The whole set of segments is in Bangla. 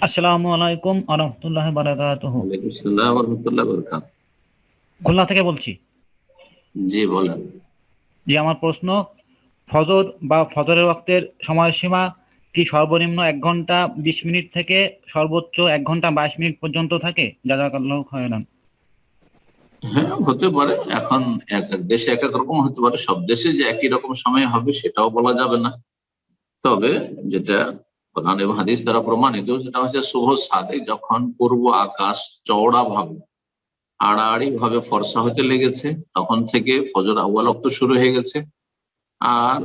আসসালামু আলাইকুম ওয়া রাহমাতুল্লাহি ওয়া বারাকাতুহু। ওয়ালাইকুম আসসালাম ওয়া রাহমাতুল্লাহি ওয়া বারাকাতুহু। খুলনা থেকে বলছি। জি বলেন। জি, আমার প্রশ্ন, ফজর বা ফজরের ওয়াক্তের সময়সীমা কি সর্বনিম্ন 1 ঘন্টা 20 মিনিট থেকে সর্বোচ্চ 1 ঘন্টা 22 মিনিট পর্যন্ত থাকে? জাযাকাল্লাহু খায়রান। হ্যাঁ, হতে পারে। এখন এক এক দেশে এক এক রকম হতে পারে, সব দেশে যে একই রকম সময় হবে সেটাও বলা যাবে না। তবে যেটা কোরআন এবং হাদিস দ্বারা প্রমাণিত সেটা হচ্ছে শুভ সাদে, যখন পূর্ব আকাশ চওড়া ভাবে আড়াআড়ি ভাবে ফর্সা হতে লেগেছে, তখন থেকে ফজর আউয়াল ওয়াক্ত শুরু হয়ে গেছে। আর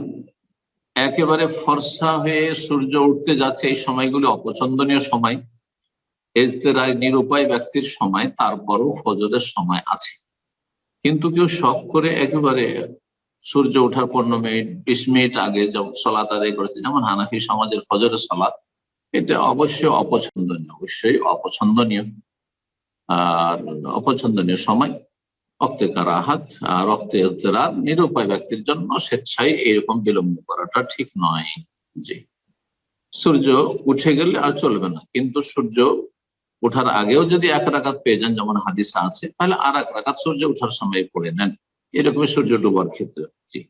একেবারে ফর্সা হয়ে সূর্য উঠতে যাচ্ছে, এই সময়গুলি অপছন্দনীয় সময়, এজতেরাই নিরুপায় ব্যক্তির সময়, তারপরও ফজরের সময় আছে। কিন্তু কেউ শখ করে একেবারে সূর্য ওঠার 15 মিনিট 20 মিনিট আগে যেমন সলাত আদায় করেছে, যেমন হানাফি সমাজের ফজরের সলাত, এটা অবশ্যই অপছন্দনীয়, অবশ্যই অপছন্দনীয়। আর অপছন্দনীয় সময় রক্তে কারাহাত, আর রক্তে ইজতিরার, নিরুপায় ব্যক্তির জন্য স্বেচ্ছায় এরকম বিলম্ব করাটা ঠিক নয়। জি, সূর্য উঠে গেলে আর চলবে না, কিন্তু সূর্য ওঠার আগেও যদি 1 রাকাত পেয়ে যান, যেমন হাদিসে আছে, তাহলে আর 1 রাকাত সূর্য ওঠার সময় পড়ে নেন, এরকম সূর্য ডুবার ক্ষেত্রে। জি।